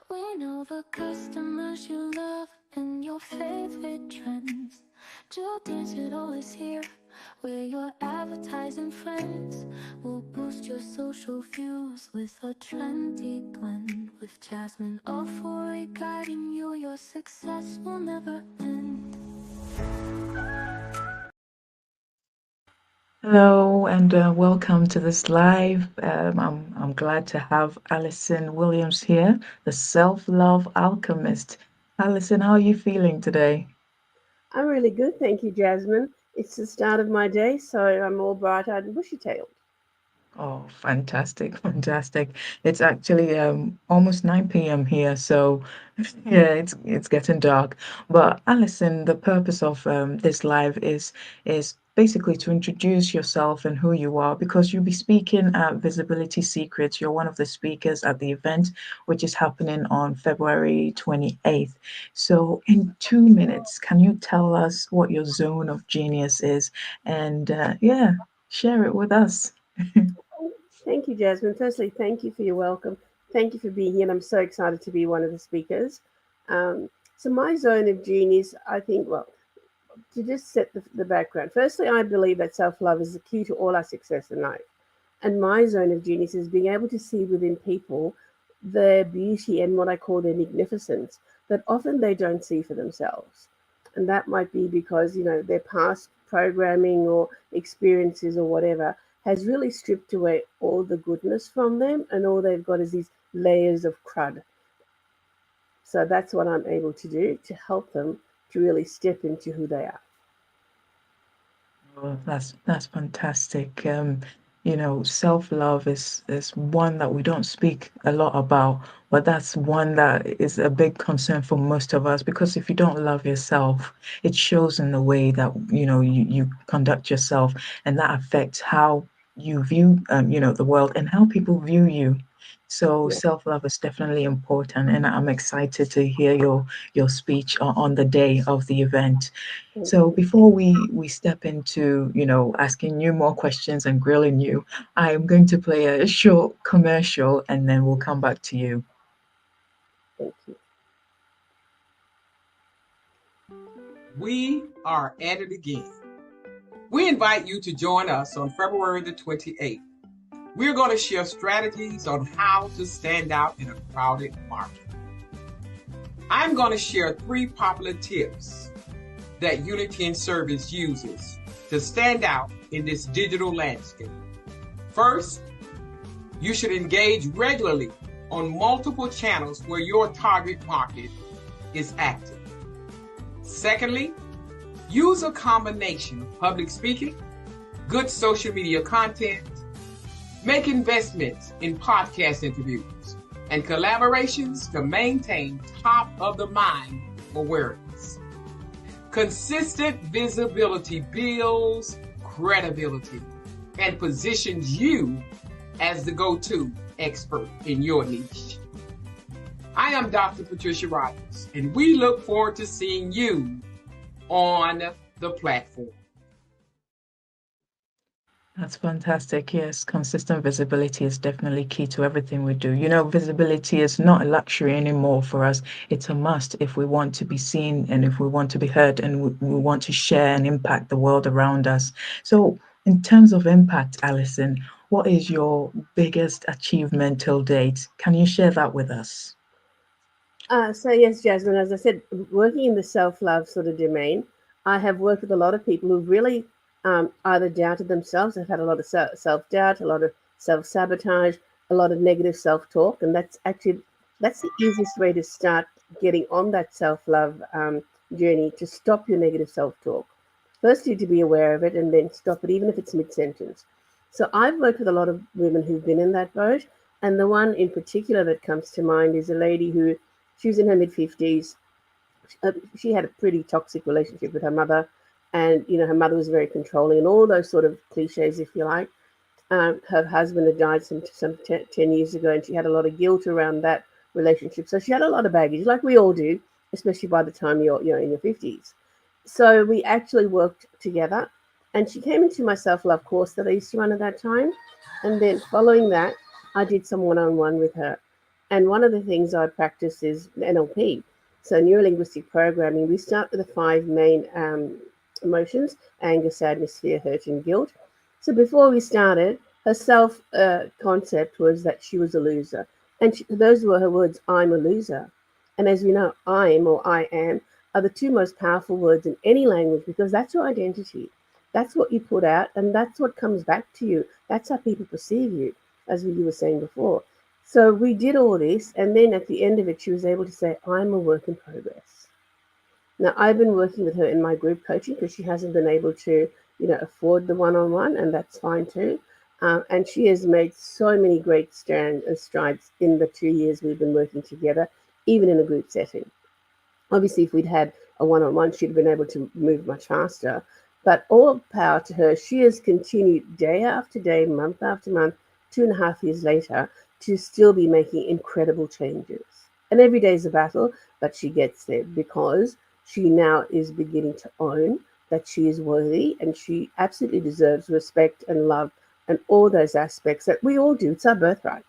We know the customers you love and your favorite trends. Jewel Digital is here, where your advertising friends will boost your social views with a trendy blend. With Jasmine Ofori guiding you, your success will never end. Hello and welcome to this live. I'm glad to have Alyson Williams here, the Self-Love Alchemist. Alyson, how are you feeling today? I'm really good, thank you, Jasmine. It's the start of my day, so I'm all bright-eyed and bushy-tailed. Oh, fantastic, fantastic. It's actually almost 9 p.m. here, so yeah, it's getting dark. But Alison, the purpose of this live is basically to introduce yourself and who you are because you'll be speaking at Visibility Secrets. You're one of the speakers at the event, which is happening on February 28th. So in 2 minutes, can you tell us what your zone of genius is? And yeah, share it with us. Thank you, Jasmine. Firstly, thank you for your welcome. Thank you for being here, and I'm so excited to be one of the speakers. So my zone of genius, I think, well, to just set the background. Firstly, I believe that self-love is the key to all our success in life. And my zone of genius is being able to see within people their beauty and what I call their magnificence that often they don't see for themselves. And that might be because, their past programming or experiences or whatever has really stripped away all the goodness from them, and all they've got is these layers of crud. So that's what I'm able to do to help them to really step into who they are. Oh, that's fantastic. Self-love is one that we don't speak a lot about, but that's one that is a big concern for most of us because if you don't love yourself, it shows in the way that you conduct yourself, and that affects how you view the world and how people view you. So Yeah. self-love is definitely important, and I'm excited to hear your speech on the day of the event. Thank So you. before we step into, asking you more questions and grilling you, I am going to play a short commercial and then we'll come back to you. Thank you. We are at it again. We invite you to join us on February the 28th. We're going to share strategies on how to stand out in a crowded market. I'm going to share 3 popular tips that Unity in Service uses to stand out in this digital landscape. First, you should engage regularly on multiple channels where your target market is active. Secondly, use a combination of public speaking, good social media content, make investments in podcast interviews, and collaborations to maintain top of the mind awareness. Consistent visibility builds credibility and positions you as the go-to expert in your niche. I am Dr. Patricia Rogers, and we look forward to seeing you on the platform. That's fantastic. Yes, consistent visibility is definitely key to everything we do. Visibility is not a luxury anymore for us. It's a must if we want to be seen and if we want to be heard and we want to share and impact the world around us. So, in terms of impact, Alison, what is your biggest achievement till date? Can you share that with us? So yes, Jasmine, as I said, working in the self-love sort of domain, I have worked with a lot of people who've really either doubted themselves, they've had a lot of self-doubt, a lot of self-sabotage, a lot of negative self-talk, and that's the easiest way to start getting on that self-love journey, to stop your negative self-talk. First, you need to be aware of it, and then stop it, even if it's mid-sentence. So I've worked with a lot of women who've been in that boat, and the one in particular that comes to mind is a lady who, she was in her mid-50s. She had a pretty toxic relationship with her mother, and her mother was very controlling and all those sort of cliches, if you like. Her husband had died some 10 years ago, and she had a lot of guilt around that relationship. So she had a lot of baggage, like we all do, especially by the time you're in your 50s. So we actually worked together, and she came into my self-love course that I used to run at that time. And then following that, I did some one-on-one with her. And one of the things I practice is NLP. So neuro-linguistic programming, we start with the five main emotions: anger, sadness, fear, hurt, and guilt. So before we started, her self concept was that she was a loser. And those were her words: I'm a loser. And as we know, I'm or I am are the two most powerful words in any language, because that's your identity. That's what you put out, and that's what comes back to you. That's how people perceive you, as you were saying before. So we did all this, and then at the end of it, she was able to say, I'm a work in progress. Now, I've been working with her in my group coaching because she hasn't been able to, afford the one-on-one, and that's fine too. And she has made so many great strides in the 2 years we've been working together, even in a group setting. Obviously, if we'd had a one-on-one, she'd have been able to move much faster. But all power to her. She has continued day after day, month after month, 2.5 years later, to still be making incredible changes. And every day is a battle, but she gets there because she now is beginning to own that she is worthy, and she absolutely deserves respect and love and all those aspects that we all do. It's our birthright.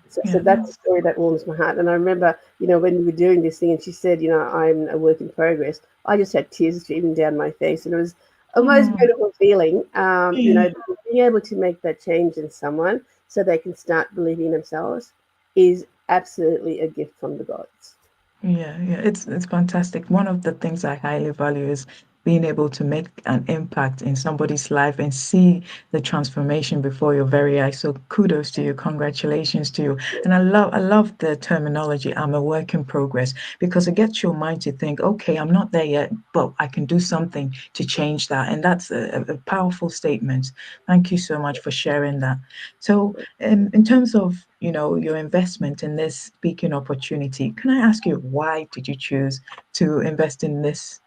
So that's a story that warms my heart. And I remember, when we were doing this thing and she said, I'm a work in progress, I just had tears streaming down my face. And it was a most beautiful feeling, being able to make that change in someone so they can start believing in themselves is absolutely a gift from the gods. Yeah, it's fantastic. One of the things I highly value is being able to make an impact in somebody's life and see the transformation before your very eyes. So kudos to you, congratulations to you. And I love the terminology, I'm a work in progress, because it gets your mind to think, okay, I'm not there yet, but I can do something to change that. And that's a powerful statement. Thank you so much for sharing that. So in terms of your investment in this speaking opportunity, can I ask you, why did you choose to invest in this?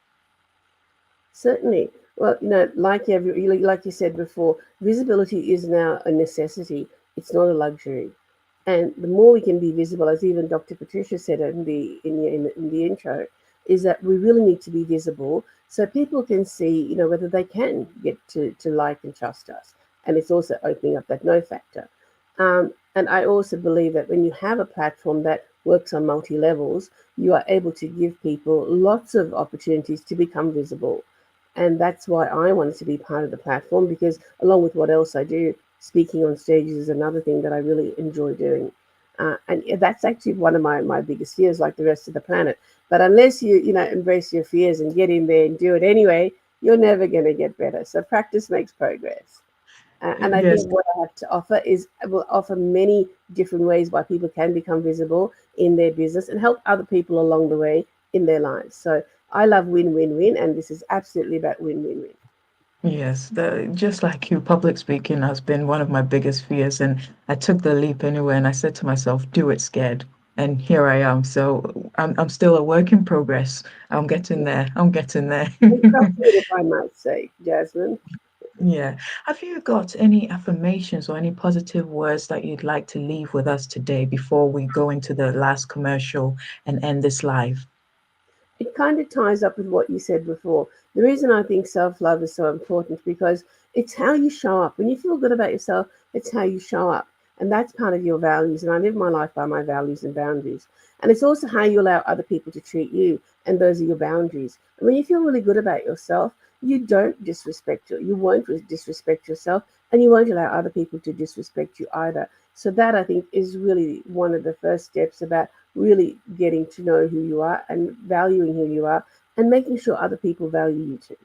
Certainly. Well, like you said before, visibility is now a necessity. It's not a luxury. And the more we can be visible, as even Dr. Patricia said in the intro, is that we really need to be visible so people can see, whether they can get to like and trust us. And it's also opening up that no factor. And I also believe that when you have a platform that works on multi levels, you are able to give people lots of opportunities to become visible. And that's why I wanted to be part of the platform, because along with what else I do, speaking on stages is another thing that I really enjoy doing. And that's actually one of my biggest fears, like the rest of the planet. But unless you embrace your fears and get in there and do it anyway, you're never going to get better. So practice makes progress. And I Yes. think what I have to offer is I will offer many different ways why people can become visible in their business and help other people along the way in their lives. So I love win-win-win, and this is absolutely about win-win-win. Yes, just like you, public speaking has been one of my biggest fears, and I took the leap anyway, and I said to myself, "Do it scared," and here I am. So I'm still a work in progress. I'm getting there. I'm getting there. And trust me, if I might say, Jasmine. Yeah. Have you got any affirmations or any positive words that you'd like to leave with us today before we go into the last commercial and end this live? It kind of ties up with what you said before. The reason I think self-love is so important, because it's how you show up. When you feel good about yourself, it's how you show up. And that's part of your values. And I live my life by my values and boundaries. And it's also how you allow other people to treat you. And those are your boundaries. And when you feel really good about yourself, you don't disrespect you won't disrespect yourself, and you won't allow other people to disrespect you either. So that, I think, is really one of the first steps about really getting to know who you are and valuing who you are, and making sure other people value you too.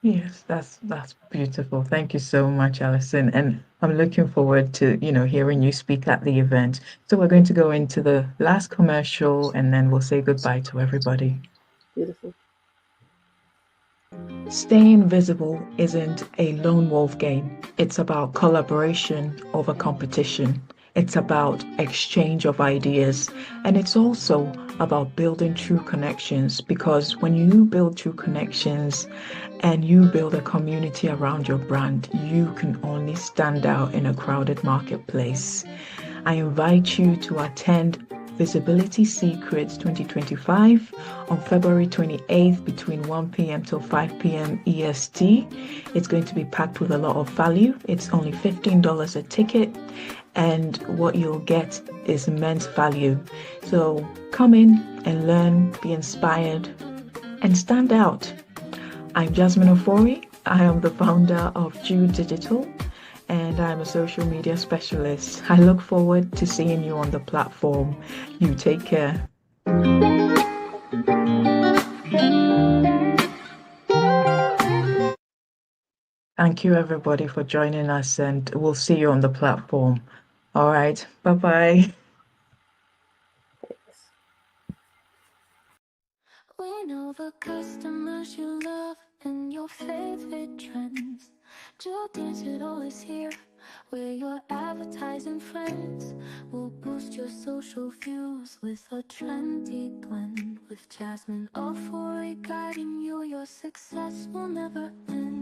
Yes, that's beautiful. Thank you so much, Alison. And I'm looking forward to, hearing you speak at the event. So we're going to go into the last commercial and then we'll say goodbye to everybody. Beautiful. Staying visible isn't a lone wolf game. It's about collaboration over competition. It's about exchange of ideas. And it's also about building true connections, because when you build true connections and you build a community around your brand, you can only stand out in a crowded marketplace. I invite you to attend Visibility Secrets 2025 on February 28th between 1 p.m. till 5 p.m. EST. It's going to be packed with a lot of value. It's only $15 a ticket. and what you'll get is immense value. So come in and learn, be inspired, and stand out. I'm Jasmine Ofori. I am the founder of Jude Digital, and I'm a social media specialist. I look forward to seeing you on the platform. You take care. Thank you, everybody, for joining us, and we'll see you on the platform. All right. Bye-bye. We know the customers you love and your favorite trends. Joe Digital is here, where your advertising friends will boost your social views with a trendy blend. With Jasmine Ofori guiding you, your success will never end.